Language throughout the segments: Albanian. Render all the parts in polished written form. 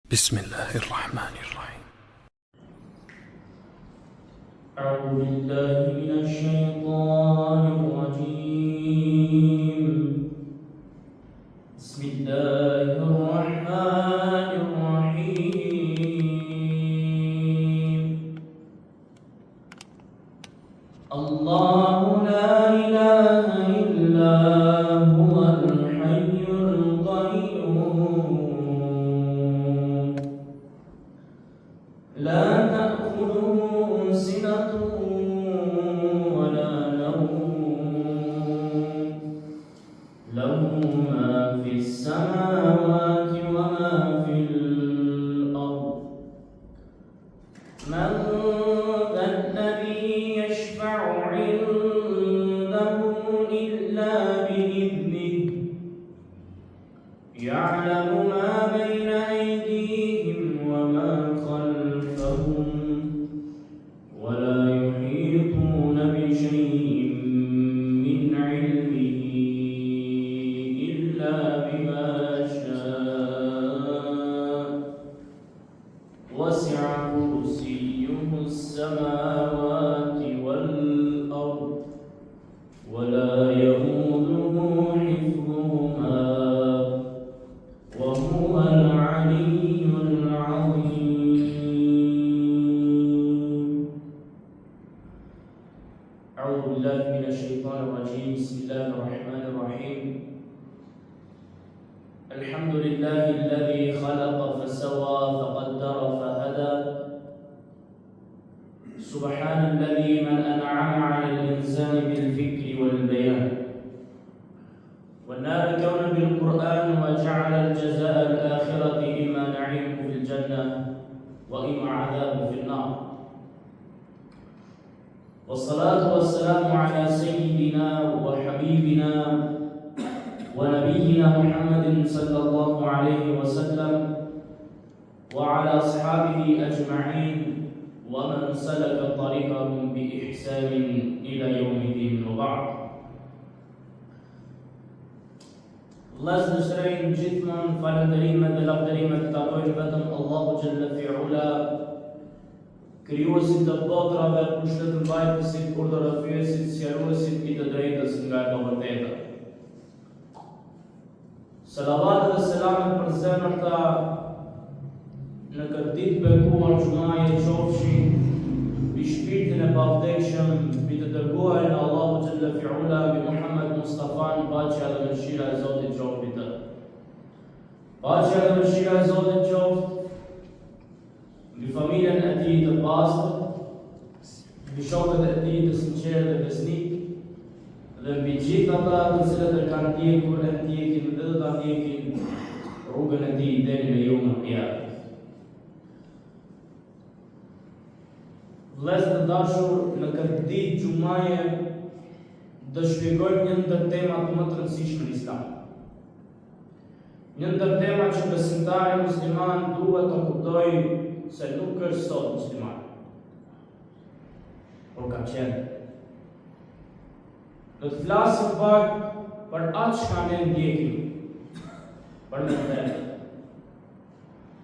بسم الله الرحمن الرحيم. أعوذ بالله من الشيطان الرجيم. بسم الله الرحمن الرحيم. الله لا إله إلا هو الحي القيوم لا تأخذه سنة ولا نوم له ما في السماوات وما في الأرض من ذا الذي يشفع عنده إلا بإذنه يعلم ما بين أيديهم وما خلفهم ولا يحيطون بشيء من علمه إلا بما شاء وسع كرسيه السماوات والأرض ولا يؤوده حفظهما وهو العلي العظيم. أعوذ بالله من الشيطان الرجيم. بسم الله الرحمن الرحيم. الحمد لله الذي خلق فسوى فقدر فهدى. سبحان الذي من أنعم على الإنسان بالفكر والبيان والنار كون بالقرآن وجعل الجزاء الآخرة إما نعيم في الجنة وإما عذاب في النار. والصلاة والسلام على سيدنا وحبيبنا ونبينا محمد صلى الله عليه وسلم وعلى أصحابه أجمعين ومن سلك طريقهم بإحسان إلى يوم الدين وبعد. Vëllezër dhe shërejnë gjithmonë falënderimet dhe lavdërimet të takojnë vetëm Allahu Gjelle Fi'ula, krijuesit të botrave, pushtetmbajtësit, urdhërrëfyesit, sqaruesit i të drejtës nga e vërteta. Salavat dhe selamet për zemërta në këtë ditë bekuar xumaje qofshin mbi shpirtin e pavdekshëm, mbi të dërguarin e Allahu Gjelle Fi'ula, mbi Muhammed Mustafan, paqja dhe mëshira e Zotit qoftë mbi të. Paqja dhe mëshira e Zotit qoftë mbi familjen e tij të pastër, mbi shokët e tij të sinqertë dhe besnik, dhe mbi gjithë ata të cilët e kanë ndjekur, e ndjekin dhe do ta ndjekin rrugën e tij deri në yawmul qiyamah. Vëllezër të dashur, në këtë ditë xumaje do shpjegojmë një ndër temat më të rëndësishme në Islam. Një ndër temat që besimtari musliman duhet të kuptojë se nuk është sot musliman, por ka qenë. Do të flasim pak për atë çka ne ndjekim për mëdhet.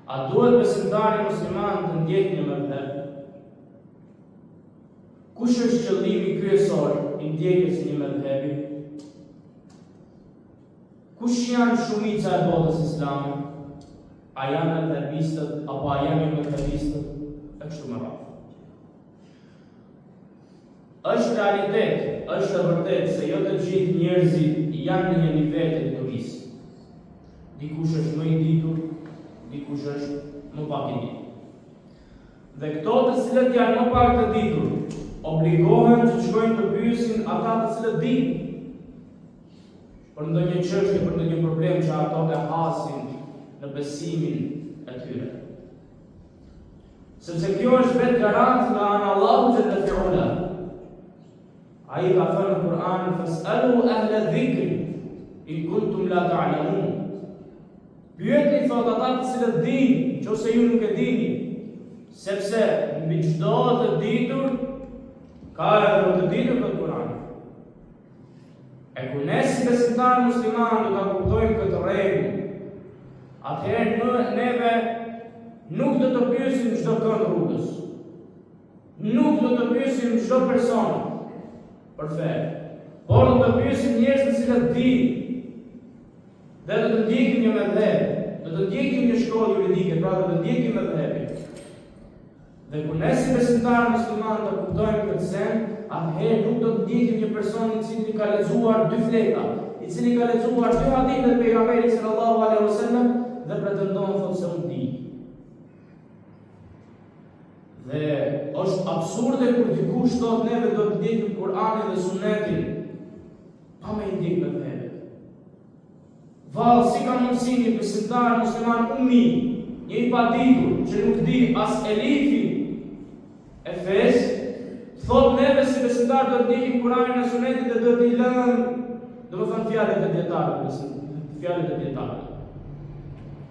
A duhet besimtari musliman të ndjekë një mëdhet? Kush është qëllimi kryesor i ndjekjes së një mëdhebi? Kush janë shumica e botës islame? A janë mëdhebistët apo a janë mëdhebistët? E kështu me radhë. Është realitet, është e vërtetë se jo të gjithë njerëzit janë në një nivel të diturisë. Dikush është më i ditur, dikush është më pak i ditur. Dhe këto të cilët janë më pak të ditur, obligohen që të shkojnë të pyesin ata të cilët dinë për ndonjë çështje, për ndonjë problem që ato e hasin në besimin e tyre. Sepse kjo është vetë garant nga ana Allahu Gjelle Fi'ula. Ai ka thënë në Kur'an: "Fas'alu ahla dhikri in kuntum la ta'lamun." Pyetni thot ata të cilët dinë, nëse ju nuk e dini, sepse mbi çdo të ditur ka edhe të ditur për Kur'an. E ku ne si besimtar musliman do ta kuptojmë këtë rregull, atëherë neve nuk do të pyesim çdo kënd rrugës. Nuk do të pyesim çdo person për fe, por do të pyesim njerëz të cilët dinë. Dhe do të ndjekim një mëdhëp, do të ndjekim një shkollë juridike, pra do të ndjekim mëdhëpin. Dhe kur ne si besimtarë musliman të kuptojmë këtë sen, atëherë nuk do të ndjekim një person i cili ka lexuar 2 fleta, i cili ka lexuar 2 hadithe të pejgamberit sallallahu alaihi wasallam dhe pretendon thotë se unë di. Dhe është absurde kur dikush thotë neve do të ndjekim Kur'anin dhe Sunetin pa me ndjek mëdhëpin. Valë, si ka mundësi një besimtar musliman ummi, një i paditur që nuk di as elifi e fes, thot neve si besimtar do të ndjekim Kur'anin e Sunetit dhe do t'i lëm, do të thënë fjalët e dietarëve.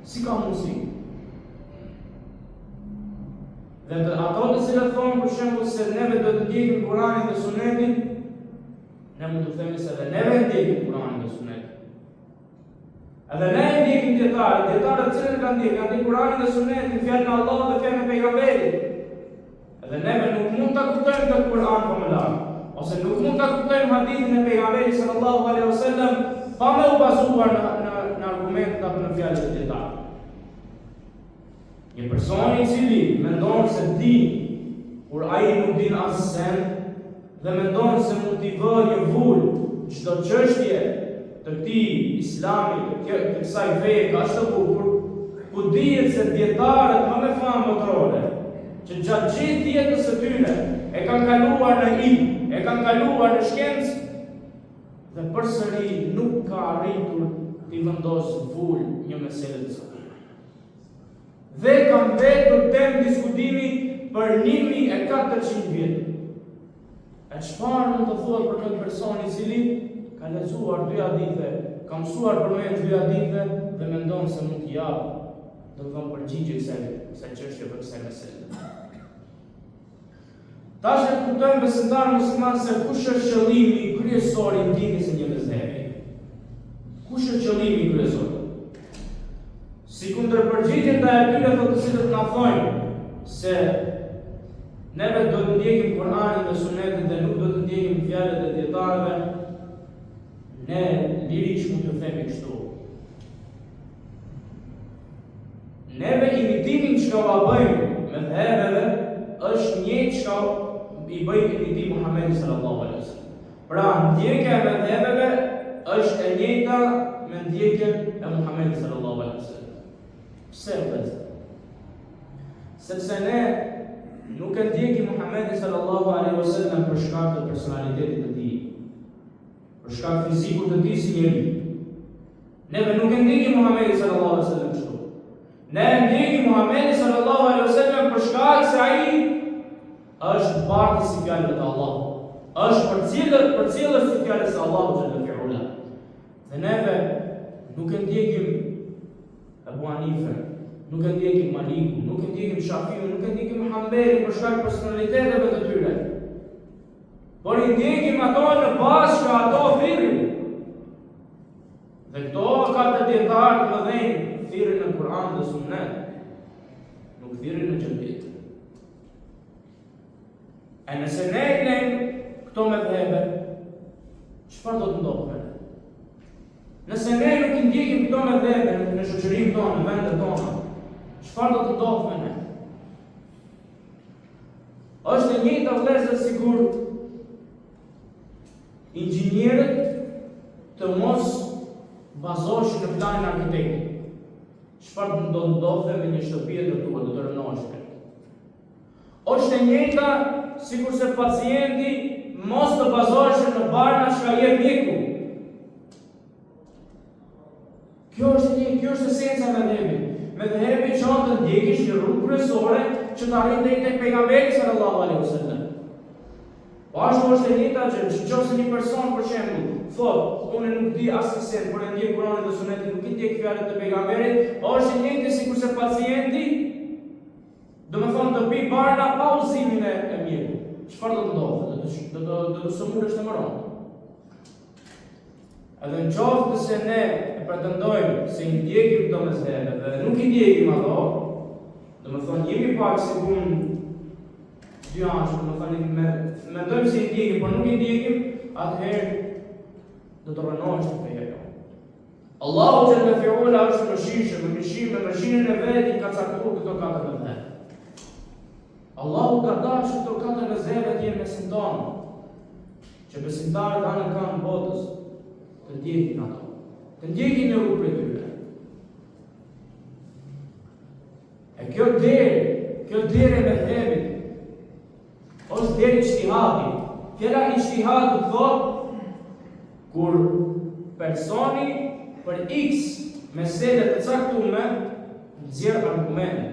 Si ka mundësi? Dhe ato të cilët thonë për shembull se neve do të ndjekim Kur'anin dhe Sunetin, ne mund të themi se edhe neve ndjekim Kur'anin dhe Sunetin. Edhe ne ndjekim dietarët cilët kanë ndjekur Kur'anin dhe Sunetin, fjalën e Allahut dhe fjalën e pejgamberit. Edhe neve nuk mund ta kuptojmë këtë Kur'an pa më lart, ose nuk mund ta kuptojmë hadithin e pejgamberit sallallahu alaihi wasallam pa më u bazuar në argumente apo në fjalët e dietarëve. Një person i cili mendon se di, kur ai nuk din asgjë dhe mendon se mund t'i vë një vul çdo çështje të këtij islami, të kësaj feje ka ashtë të bukur, ku dihet se dietarët më me famë botërore, që gjatë gjithë jetës së tyre e kanë kaluar në ilm, e kanë kaluar në shkencë, dhe përsëri nuk ka arritur t'i vendosë vul një meselë të saktë. Dhe kanë vetur temë diskutimi për 1400 vjet. E çfarë mund të thuhet për këtë person i cili ka lexuar 2 hadithe, ka mësuar përmend 2 hadithe dhe mendon se mund t'i japë, do të thonë përgjigje kësaj çështje për kësaj mesele. Tash e kuptojmë besimtar musliman se kush është qëllimi kryesor i ndjekjes së një mezhebi. Kush është qëllimi kryesor? Si kundërpërgjigje ndaj atyre të cilët na thonë se neve do të ndjekim Kur'anin dhe Sunetin dhe nuk do të ndjekim fjalët e dietarëve, ne lirish mund të themi kështu. Neve imitimin që ka bëjmë me dheheve është njëjtë që i bëjmë imitim Muhamedi sallallahu alaihi wasallam. Pra ndjekja e dheheve është e njëjta me ndjekjen e Muhamedit sallallahu alaihi wasallam. Pse vëllezër? Sepse ne nuk e ndjekim Muhamedit sallallahu alaihi wasallam për shkak të personalitetit të tij, për shkak fizikut të tij si njeri. Neve nuk e ndjekim Muhamedit sallallahu alaihi wasallam kështu. Ne ndjekim Muhamedit sallallahu alaihi wasallam për shkak se ai është bardhë si fjalët e Allahut, është përcjellës si fjalës së Allahut xhallahu fi'ula. Dhe neve nuk e ndjekim Abu Hanife, nuk e ndjekim Maliku, nuk e ndjekim Shafiun, nuk e ndjekim Hanbelin për shkak personaliteteve të tyre. Por i ndjekim ato në bazë që ato thirrin. Dhe këto ka të dietarë të mëdhenj thirrin në Kur'an dhe Sunet, nuk thirrin në xhamet. E nëse ne lejmë këto mëdhëbe, çfarë do të ndodhë? Nëse ne nuk i ndjekim këto mëdhëbe në shoqërinë tonë, në vendet tona, çfarë do të ndodhë me ne? Është e njëjta vëllezër sikur inxhinierët të mos bazoheshin në planin arkitektit. Çfarë do të ndodhte me një shtëpi e ndërtuar, do të rënohej. Është e njëjta sikur se pacienti mos të bazoheshin në barna që ka jep mjeku. Kjo është esenca e mëdhëbit. Mëdhëbi çon të ndjekish një rrugë kryesore që të arrin deri tek pejgamberi sallallahu alaihi wasallam. Po ashtu është e njëjta gjë, nëse një person për shembull thotë, unë nuk di asnjë, por e ndjek Kur'anin dhe Sunetin, nuk i ndjek fjalët e pejgamberit, është e njëjtë sikur se pacienti do të thonë të pi barna pa udhëzimin e mjekut. Çfarë do të ndodhë? Do të sëmurësh të mëron. Edhe në qoftë se ne pretendojmë se i ndjekim këto mëdhëbe dhe nuk i ndjekim ato, Do më thonë, jemi pak se kun dy anshë, do më thonë, me dojmë se i ndjekim, por nuk i ndjekim, atëherë do të rënohesh të feja jo. Allahu që në fjolla është me mëshirën e vetë i ka caktuar këto 4 vëzhgë. Allahu ka dashur këto 4 vëzhgë të jenë besimtarë, që besimtarët anë kanë botës të ndjekin ato, të ndjekin një rrugë për tyre. E kjo derë me themit, është derë i ijtihadi. Fjala ijtihad do të thotë kur personi për X mesele të caktuara nxjerr argumente.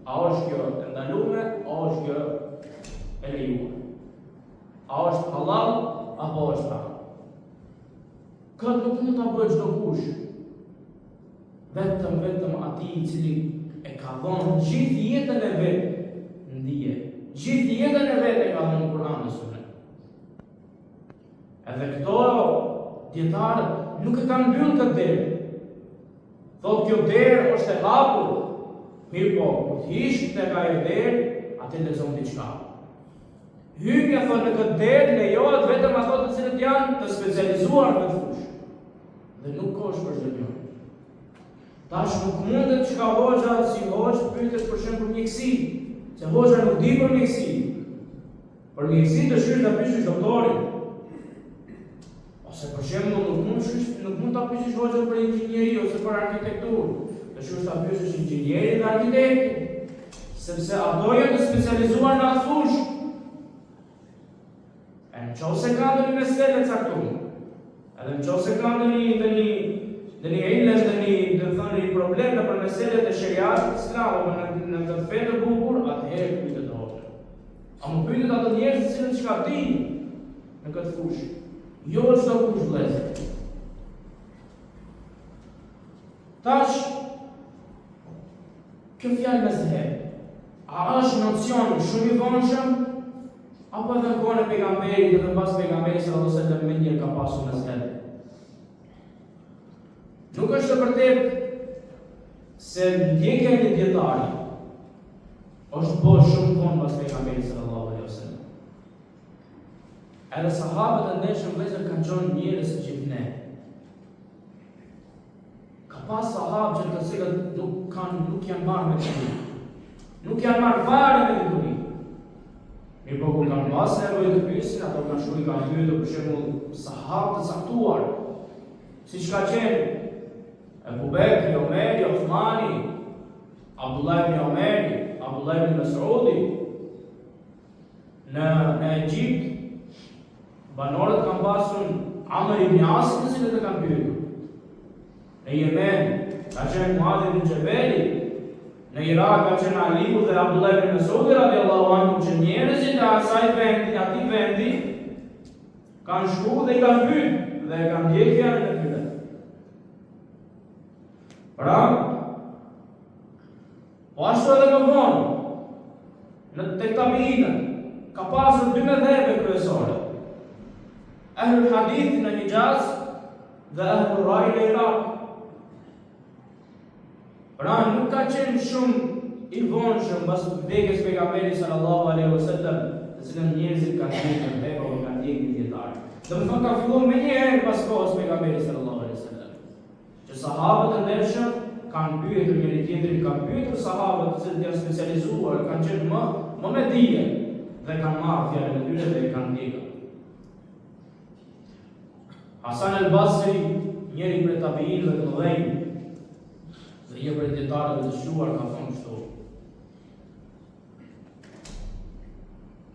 A është kjo e ndaluar, a është kjo e lejuar? A është halal apo është haram? Këtë nuk mund ta bëjë çdo kush. Vetëm atij i cili e ka dhënë gjithë jetën e vet në dije. Gjithë jetën e vet e ka dhënë Kur'an dhe Sunet. Edhe këto dietarët nuk e kanë mbyllë këtë derë. Thotë kjo derë është e hapur. Mirë po, kur të hish tek ajo derë, atë lexon diçka. Hyrja thonë në këtë derë lejohet vetëm ato të cilët janë të specializuar në fushë. Dhe nuk ka për çdo gjë. Tash nuk mundet që ka hoxha si hoxh pyetesh për shembull mjeksi, se hoxha nuk di për mjeksi. Për mjeksi dëshirë ta pyesësh doktorin. Ose për shembull nuk mund ta pyesësh hoxhën për inxhinieri ose për arkitekturë. Dëshirë ta pyesësh inxhinierin dhe arkitektin, sepse ato janë të specializuar në atë fushë. E nëse ka ndonjë meselë caktuar, edhe nëse ka ndonjë problem në për meselet e sheriatit islam në të fe të bukur, atëherë pyetet hoxha. A më pyetet ato njerëz të cilët çka dinë në këtë fushë? Jo çdo kush vëllezër. Tash kjo fjalë mezheb, a është nocion shumë i vonshëm apo edhe në kohën e pejgamberit dhe pas pejgamberit sallallahu alaihi wasallam mendje ka pasur mezheb? Nuk është e vërtetë se ndjekja e një dietari është bërë shumë vonë pas pejgamberit sallallahu alaihi wasallam. Edhe sahabët e ndeshëm vëllezër kanë qenë njerëz të gjithë. Ka pas sahabë që të cilët nuk janë marrë me dituri. Nuk janë marrë fare me dituri. Mirë po kur kanë pas nevojë të pyesin, ato kanë shkuar kanë pyetur për shembull sahabë të caktuar, siç ka qenë Abu Bekri, Omeri, Uthmani, Abdullah ibn Omeri, Abdullah ibn Mas'udi. Në Egjipt, banorët kanë pasur Amr ibn As, të cilët e kanë pyetur. Në Yemen, ka qenë Muadh ibn Jabali. Në Irak ka qenë Aliu dhe Abdullah ibn Mas'udi radiallahu anhu, që njerëzit e asaj vendi, atij vendi, kanë shkuar dhe i kanë pyetur dhe kanë ndjekur fjalën e tyre. Pra, po ashtu edhe më vonë, në tek tabiinët, ka pasur 2 mëdhëve kryesore. Ahlul Hadith në Hijaz dhe Ahlul Rai në Irak. Pra, nuk ka qenë shumë i vonshëm pas vdekjes pejgamberit sallallahu alaihi wasallam, të cilën njerëzit kanë ndjekur me apo kanë ndjekur dietar. Do të thonë ka filluar më një herë pas kohës pejgamberit sallallahu alaihi wasallam. Që sahabët e ndershëm kanë pyetur njëri tjetrin, kanë pyetur sahabët të cilët janë specializuar, kanë qenë më me dije dhe kanë marrë fjalën e tyre dhe e kanë ndjekur. Hasan al-Basri, njëri prej tabiinëve të mëdhenj, dhe një prej dietarëve të shuar, ka thënë kështu: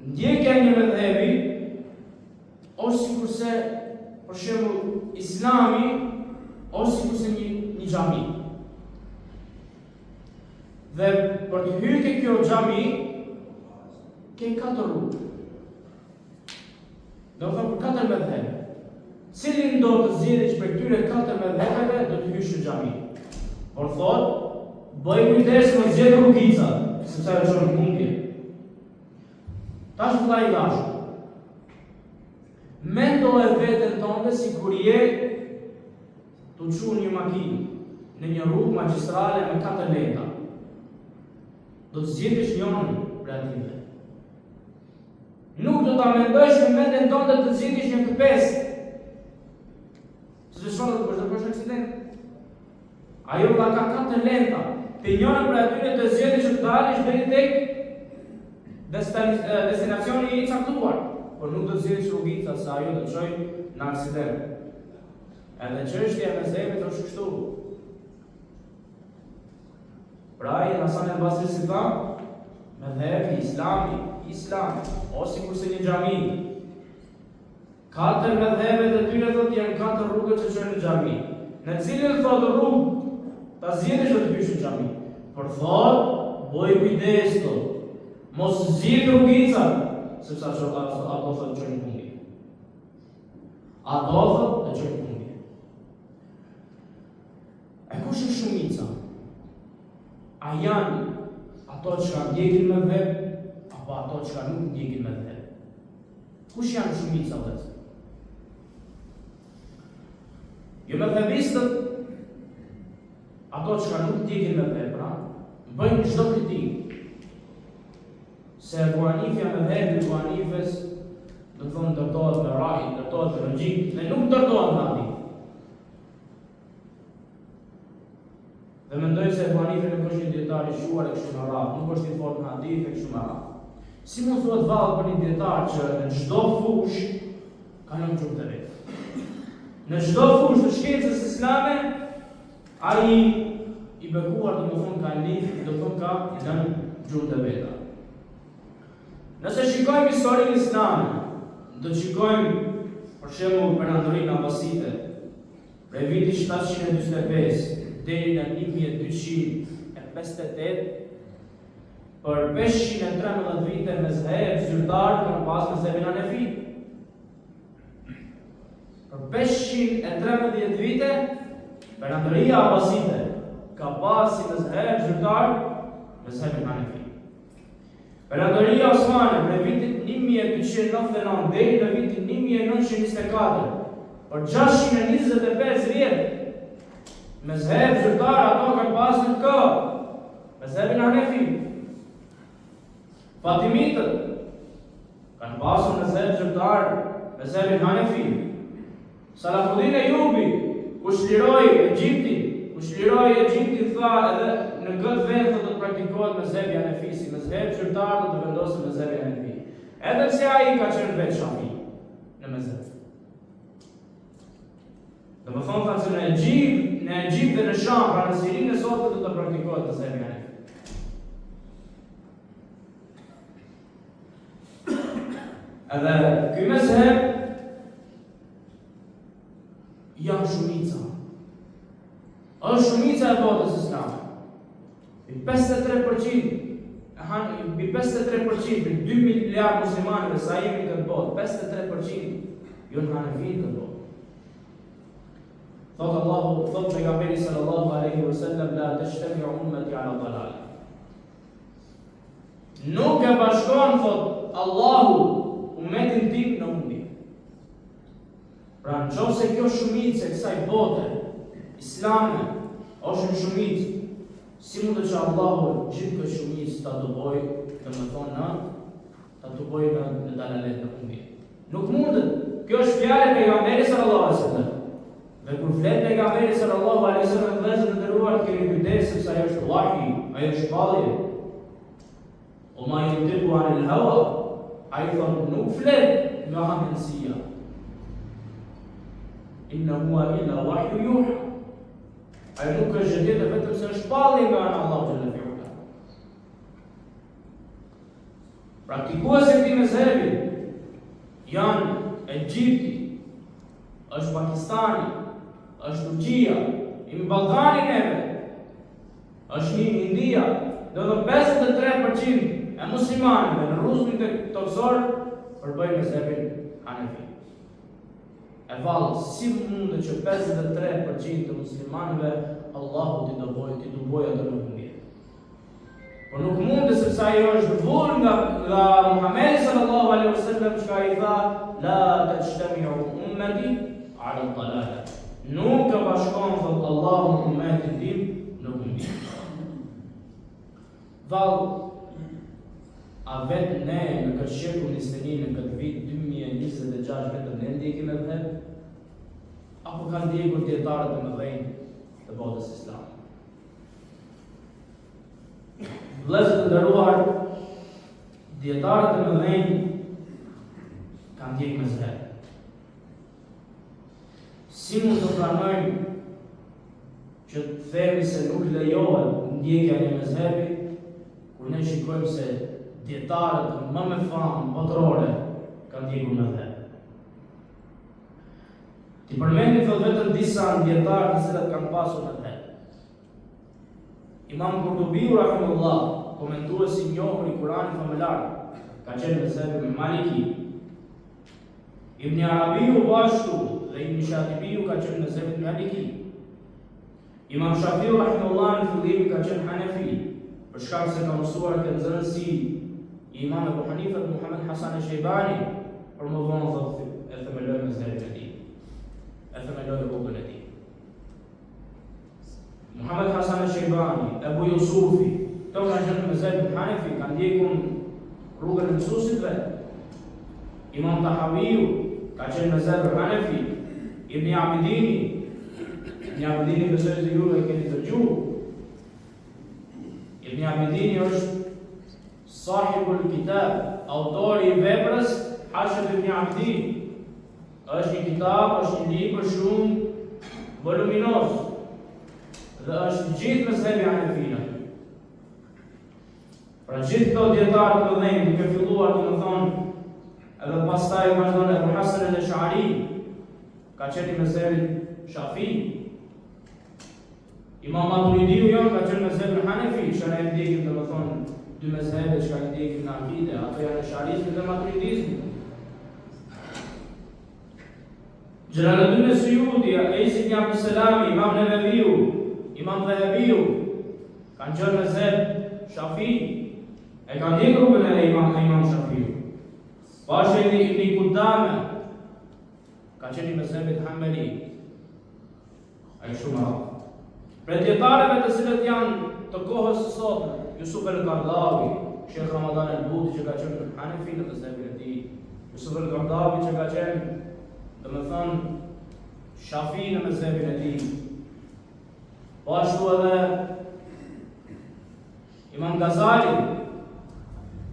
ndjekja e një mëdhëbi është sikurse, për shembull, Islami është sikurse një xhami. Dhe për të hyrë ke kjo xhami, ke 4 rrugë. Do të thonë për 4 mëdhëbe. Cilin do të zgjedhësh për këtyre 4 mëdhëbeve do të hysh në xhami. Por thotë, bëj kujdes mos zgjedh rrugica, sepse ajo është humbje. Tash vllai i dashur, mendo e veten tonë si kur je të çu një makinë në një rrugë magjistrale me 4 leta. Do do të zgjidhësh njërin për atyre. Nuk do ta mendosh në mendjen tënde të zgjidhësh një të pestë. Se shon të bësh aksident. Ajo ka katër lenta. Te njëra për atyre të zgjedhësh të dalësh deri tek destinacioni i caktuar, por nuk do të zgjidhësh rrugica se ajo do të çojë në aksident. Edhe çështja e mezhebit është kështu. Pra i Hasan al-Basri si tha, mezhebi Islami, ose kurse një xhami. Katër mezhebet e tyre thotë janë katër rrugë që çojnë në xhami. Në cilën thotë rrugë ta zgjedhësh do të hysh në xhami. Por thotë, boj kujdes thotë. Mos zgjidh rrugica, sepse ato thotë çojnë në humbje. Ato thotë të çojnë në humbje. E kush është shumica? A janë ato që kanë ndjekin me dheb, apo ato që kanë nuk ndjekin me dheb? Kush janë shumica vëllezër? Jo me dhebistët, ato që kanë nuk ndjekin me dheb, pra, bëjnë çdo kritik. Se Ebu Hanifja me dhebi Ebu Hanifes, do të thonë ndërtohet me raj, ndërtohet me logjik, ne nuk ndërtohet me hadith. Dhe mendoj se Ebu Hanife nuk është një dietar i shuar e kështu me radhë, nuk është i fortë në hadith e kështu me radhë. Si mund thuhet vallë për një dietar që në çdo fush ka lënë gjuhë të vetë. Në çdo fush të shkencës islame, ai i bekuar domethënë ka lidh, do të thonë ka lënë gjuhë të veta. Nëse shikojmë historinë islame, do të shikojmë për shembull Perandorinë Abbasite, prej vitit 745 deri në 1258, për 513 vite mezheb zyrtar kanë pas mezhebin Hanefi. Për 513 vite Perandoria Abbasite ka pas si mezheb zyrtar mezhebin Hanefi. Perandoria Osmane në vitin 1299 deri në vitin 1924, për 625 vjet mezheb zyrtar ato kanë pas në kohë, mezhebin Hanefi. Fatimitët kanë pasur mezheb zyrtar, mezhebin Hanefi. Salahuddin Ejubi, kush liroi Egjiptin tha edhe në këtë vend do të praktikohet mezhebi Hanefi, si mezheb zyrtar do të vendosë mezhebi Hanefi. Edhe pse ai ka qenë vetë Shafi në mezheb. Domethënë se në Egjipt dhe në Sham, pra në Sirinë e sotme do të praktikohet mezhebi Hanefi. Edhe ky mezheb janë shumica. Është shumica e botës islame. I 53%, i 53%, i 2 miliard muslimanëve sa jemi në këtë botë, 53% janë Hanefi në këtë botë. Thot pejgamberi sallallahu alaihi wasallam, la tashtami'u ummati ala dalal. Nuk e bashkon, thot Allahu, ummetin tim në humbje. Pra nëse kjo shumicë e kësaj bote islame është në shumicë, si mund të që Allahu gjithë këtë shumicë ta duboj, ta duboj në dalalet në humbje? Nuk mundet. Kjo është fjalë e pejgamberit sallallahu alaihi wasallam. Dhe kur flet pejgamberi sallallahu alaihi wasallam, vëllezër të nderuar, keni kujdes sepse ajo është wahi, ajo është shpallje. O ma yantiqu anil hawa, ai thonë nuk flet nga hamendësia. Inna huwa illa wahyu yuha. Ai nuk është gjë vetëm se është shpallje nga ana Allahu xhallahu te ala. Praktikuesi i këtij mezhebi janë Egjipti, është Pakistani, është Turqia, i Ballkani neve, është një India, do të 53% e muslimanëve në rrugën e toksor përbëjnë mezhebin Hanefi. E vallë, si mundet që 53% të muslimanëve Allahu t'i dubojë atë në humbje? Por nuk mundet sepse ajo është vull nga Muhamedi sallallahu alaihi wasallam, që ai tha la tajtami'u ummati ala dalala. Nuk e bashkon, thot Allahu, ummetin tim në humbje. Vallë, a vetë ne në këtë shekull islamin në këtë vit 2026 vetëm ne ndjekim edhe apo kanë ndjekur dietarët e mëdhenj të botës islame? Vëllezër të nderuar, dietarët e mëdhenj kanë ndjekur mezheb. Si mund të pranojmë që të themi se nuk lejohet ndjekja e mezhebit kur ne shikojmë se dietarët më me famë botërore kanë ndjekur mezheb? Ti përmendim vetëm disa dietarë të cilët kanë pasur mezheb. Imam Kurtubiu rahimahullah, komentuesi i njohur i Kuranit famëlar, ka qenë mezhebi Maliki. Ibn Arabiu bashku dhe Ibn Shatibiu ka qenë mezhebi Maliki. Imam Shafiu rahimahullah në fillim ka qenë Hanefi, për shkak se ka mësuar të nxënës si Imam Abu Hanifa Muhammad Hasan al-Shaybani, për më vonë thotë e themeloi mezhebin e tij. E themeloi rrugën e tij. Muhammad Hasan al-Shaybani, Abu Yusufi, këto kanë qenë në mezhebin Hanefi, kanë ndjekur rrugën e mësuesve. Imam Tahawiu ka qenë mezhebi Hanefi. Ibn Abidini besoj se ju e keni dëgjuar. Ibn Abidini është sahibul kitab, autori i veprës Hashab ibn Abidin. Është një kitab, është një libër shumë voluminoz dhe është gjithë mezhebi Hanefive. Pra gjithë këto dietarë të mëdhenj, duke filluar domethënë edhe pastaj vazhdon Abu Hasan al-Ash'ari, ka qenë mezhebi Shafi. Imam Maturidiu jon ka qenë mezhebi Hanefi, që ne ndjekim domethënë dy mezhebe që kanë ndjekim në akide, ato janë Ash'arizmi dhe Maturidizmi. Jalaluddin Suyuti, Isa ibn Abdul Salam, Imam Nawawiu, Imam Dhahabiu kanë qenë mezheb Shafi, e kanë ndjekur rrugën e Imam Shafiu. Bashir ibn Qudame ka qenë mezhebit Hanbali. Ai shumë rrallë. Për dietarëve të cilët janë të kohës së sotme, Yusuf al-Qaradawi, Sheikh Ramadan al-Buti që ka qenë Hanefi në mezhebin e tij, Yusuf al-Qaradawi që ka qenë domethënë Shafi në mezhebin e tij. Ashtu edhe Imam Ghazali,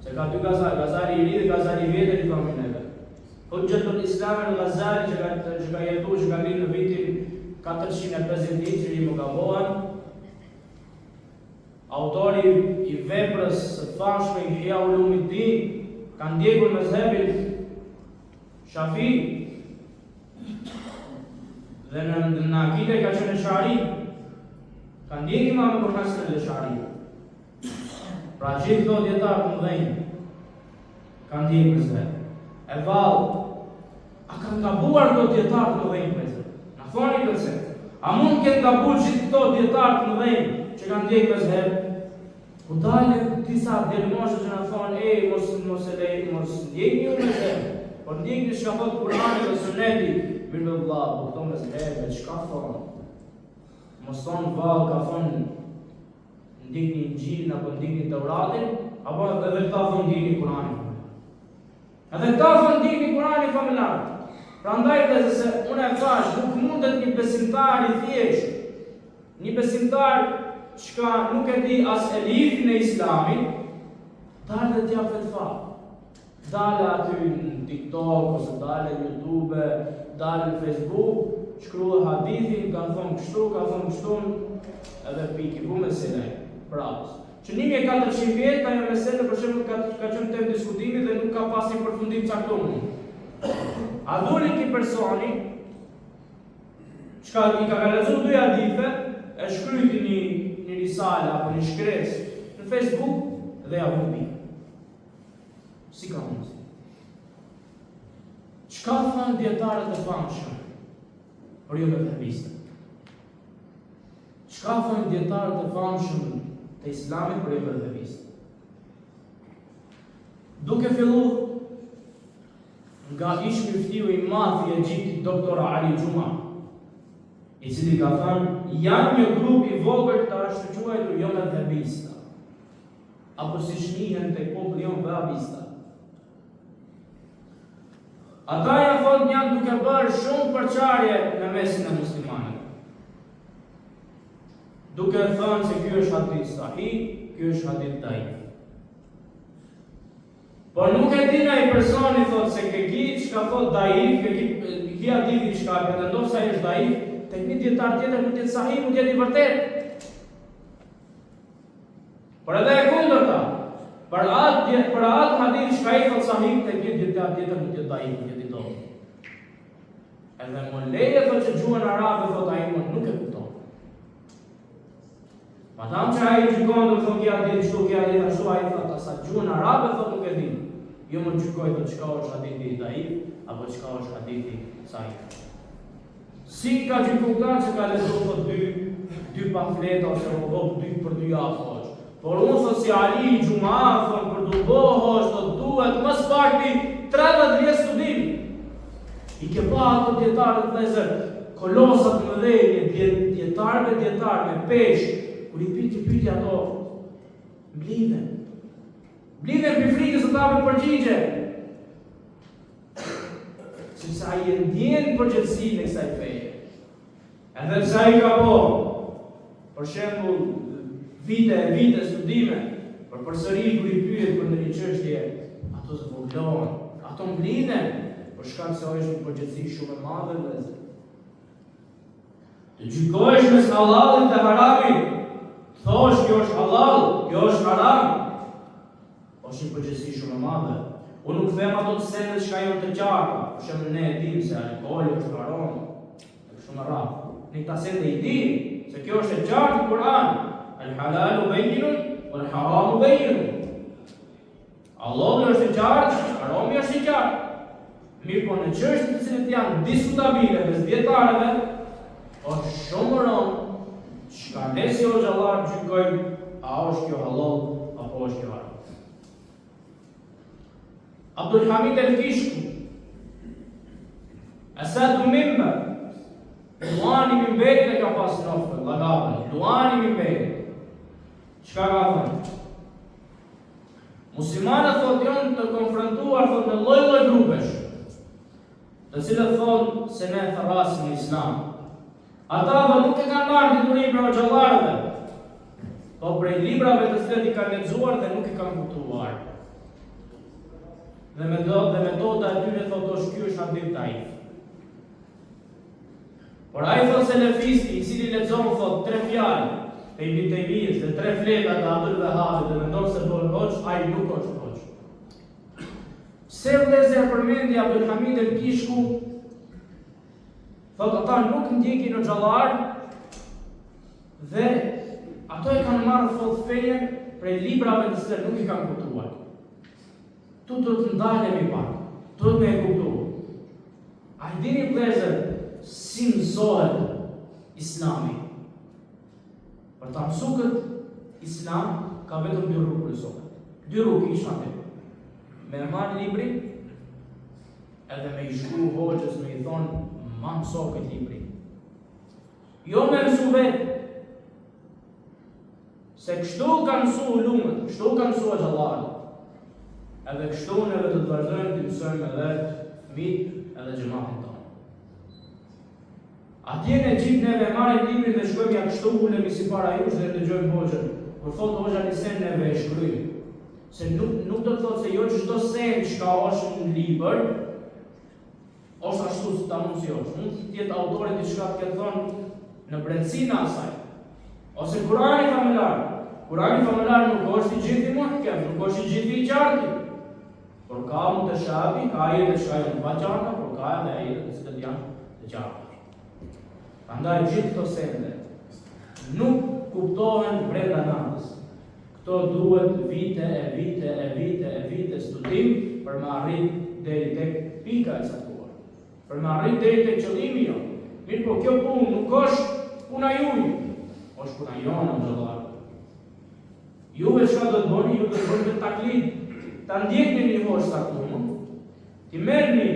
se ka dy Ghazali, Ghazali i ri dhe Ghazali i vjetër i familjes. Hujjatul Islam al-Ghazali që ka jetuar, që ka lind në vitin 450 Hijri më gabohen, autori i veprës së famshme Ihya Ulumuddin, ka ndjekur mezhebin Shafi dhe në akide ka qenë Ash'ari, ka ndjekur Imam Abu Hasan al-Ash'ari. Pra gjithë këto dietarë të mëdhenj ka ndjekur mezheb. E vallë, a kanë gabuar këto dietarë të mëdhenj mezheb? Na thoni përse? A mund të kenë gabuar gjithë këto dietarë të mëdhenj që kanë ndjekur mezheb? Ku dalën disa djelmoshe që na thonë, mos e lej, mos ndjekni ju mezheb, por ndjekni çka thot Kurani dhe Suneti. Mirë me vëlla, po këto mezhebe çka thonë? Mos thonë vallë ka thonë ndjekni Injilin apo ndjekni Teuratin, apo edhe këta thonë ndjekni Kuranin. Edhe këta thonë ndjekni Kuranin familjar. Prandaj dhe se unë e thash, nuk mundet një besimtar i thjesht, një besimtar që nuk e di as elifin e Islamit, dalë dhe t'ja fetfa. Dalë aty në TikTok, ose dalë në YouTube, dalë në Facebook, shkruhe hadithin, kanë thonë kështu, kanë thonë kështu, edhe piki, bu meselej, prapës. Që 1400 vjetë, ka një meselë, për shembull ka qenë temë diskutimi dhe nuk ka pas një përfundim caktuar. A doli ki personi, çka i ka lexuar dy hadithe, e shkryti një risale apo një shkresë në Facebook dhe ja vupi. Si ka mundësi? Çka thonë dietarët e famshëm për ju vehabistët? Çka thonë dietarët e famshëm të Islamit për ju vehabistët? Duke filluar nga ish muftiu i madh i Egjiptit Dr. Ali Xhuma, i cili ka thënë janë një grup i vogël të ashtu quajtur jo medhebista. apo si shnihen tek populli jon vahabista. Ata ja thot janë duke bërë shumë përçarje në mesin e muslimanëve. Duke thënë se ky është hadith sahih, ky është hadith daif. Por nuk e din ai personi thot se ke gjithë çka thot daif, ke hadithi çka pretendon se ai është daif, tek një dietar tjetër mund të jetë sahih, mund të jetë i vërtetë. Por edhe e kundërta, për atë hadith çka i thot sahih, tek një dietar tjetër mund të jetë daif, mund të jetë i dobët. Edhe më leje thot që gjuhën arabe thot ai nuk e kupton. Madam që ai gjykon do thonë kia ditë çto kia ditë ashtu ai thot asa gjuhën arabe thot nuk e din. Jo më gjykoj thot çka është hadithi daif apo çka është hadithi sahih. Si ka gjykuar që ka lexuar dy pamfleta ose dy për 2 javë. Por unë thot si Ali Xhuma thot për të bëhosh thot duhet më së pakti 30 vjet studim. I ke pa ato dietarë të vëzër, kolosat më dhejnë, dietarë me peshë. Kur i pyeti ato, mblidhen për frikës të tapin përgjigje. Sepse ai e ndjen përgjegjësinë e kësaj feje. Edhe pse ai ka po, për shembull, vite studime, por përsëri kur i pyet për një çështje, ato zvoglojnë, ato mblidhen, për shkak se ai është një përgjegjësi shumë e madhe vëllezër. Të gjykohesh mes halallit dhe haramit. Thosh kjo është halal, kjo është haram. Është një përgjegjësi shumë e madhe. Unë nuk them ato të sende që janë të qarta, për shembull ne e dim se alkooli është haram. Është shumë rraf. Ne ta sende i dim se kjo është e qartë në Kur'an. Al-halalu bayyinun wal haramu bayyinun. Allahu është i qartë, harami është i qartë. Mirë po në çështjet të cilat janë diskutabile mes dietarëve, është shumë rëndë çka ne si xhallar gjykojmë, a është kjo halal apo është kjo haram. Abdul Hamid al-Kishku, Asadu Mimbar, Luani Mimberi dhe ka pas nofë, lagabën, Luani Mimberi. Çka ka thënë? Muslimanët thot janë të konfrontuar thot në lloj-lloj grupesh, të cilët thonë se ne thrasim në Islam. Ata nuk e kanë marrë ditë libra të xhallarëve, po prej librave të cilat i kanë lexuar dhe nuk i kanë kuptuar. Dhe metoda e tyre thotë është ky është hadith daif. Por ai thotë se lefisti i cili lexon thotë 3 fjalë e Ibn Taymiyes dhe 3 fleta të Abdul Wahhabit dhe mendon se bën hoç, ai nuk është hoç. Pse vëllezër përmendi Abdul Hamid al-Kishku? Thotë ata nuk ndjekin në xhallar dhe ato e kanë marrë thotë fejen prej librave të cilat nuk i kanë kuptuar. Tu do të ndalemi pak, do të me kuptu. A i dini vëllezër si mësohet Islami? Për ta mësuar këtë Islam ka vetëm 2 rrugë kryesore. 2 rrugë ishin atë. Me marrë librin edhe me i shkruaj hoxhës me i thonë ma mëso këtë libri. Jo me mësu vetë. Se kështu ka mësu ulumët, kështu ka mësu xhallarët. Edhe kështu neve të vazhdojmë të mësojmë edhe fëmijët edhe xhamatin tonë. Atje në Egjipt neve marrim librin dhe shkojmë ja kështu ulemi si para jush dhe dëgjojmë hoxhën. Kur thotë hoxha një sen neve e shkryjmë. Se nuk do të thotë se jo çdo sen çka është në libër është ashtu si ta mund si është. Mund të jetë autori diçka të ketë thënë në brendësinë e asaj. Ose Kurani famullar. Kurani famullar nuk është i gjithë i muhkem, nuk është i gjithë i qartë. Por ka mund të shabi, ka ajete që janë pa qarta, por ka edhe ajete që janë të qarta. Prandaj gjithë këto sende nuk kuptohen brenda natës. Këto duhet vite studim për me arrit deri tek pika e caktuar. Për me arrit deri tek qëllimi jo. Mirë po kjo punë nuk është puna juaj, është puna jona xhallar. Juve çka do të bëni, ju do të bëni taklid. Ta ndjekni një hoxh saktuar. Ti merrni,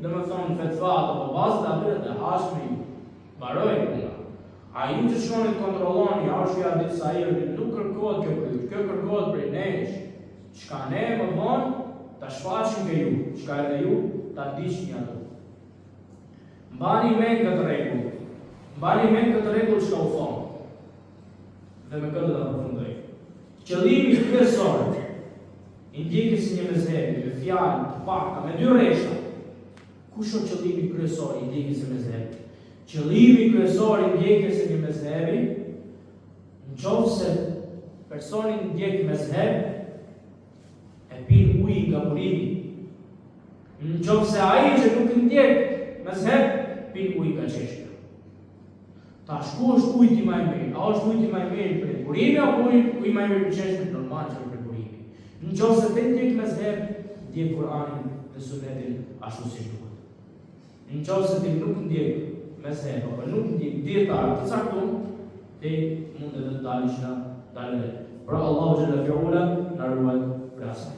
domethënë fetva apo bazë të atyre të hashmi, mbaroj puna. A ju që shkoni të kontrolloni, a është ja ditë sa i nuk kërkohet kjo për ju, kjo kërkohet për nesh. Çka ne më vonë ta shfaqim ke ju, çka edhe ju ta diçni ato. Mbani mend këtë rregull. Mbani mend këtë rregull çka u thon. Dhe me këtë do të përfundoj. Qëllimi kryesor i ndjekjes së një mezhebi, me fjalë të pakta, me dy rreshta. Kush është qëllimi kryesor i ndjekjes së mezhebit? Qëllimi kryesor i ndjekjes së një mezhebi, nëse personi ndjek mezheb, e pin ujë nga burimi. Nëse ai që nuk ndjek mezheb, pin ujë nga çeshja. Tash ku është ujë më i mirë? A është ujë më i mirë për burimi apo ujë më i mirë për çeshjen normal që për burimi? Nëse ti ndjek mezheb, ndjek Kur'anin dhe Sunetin ashtu siç duhet. Nëse ti nuk ndjek mezheb apo nuk ndjek dietar të caktuar, ti mund të dalësh nga dalë. Pra Allahu xhalla fi'ala na ruaj për asaj.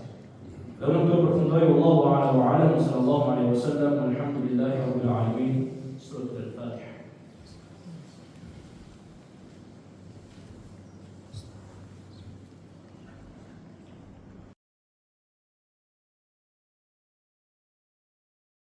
Dhe unë do të përfundoj, Allahu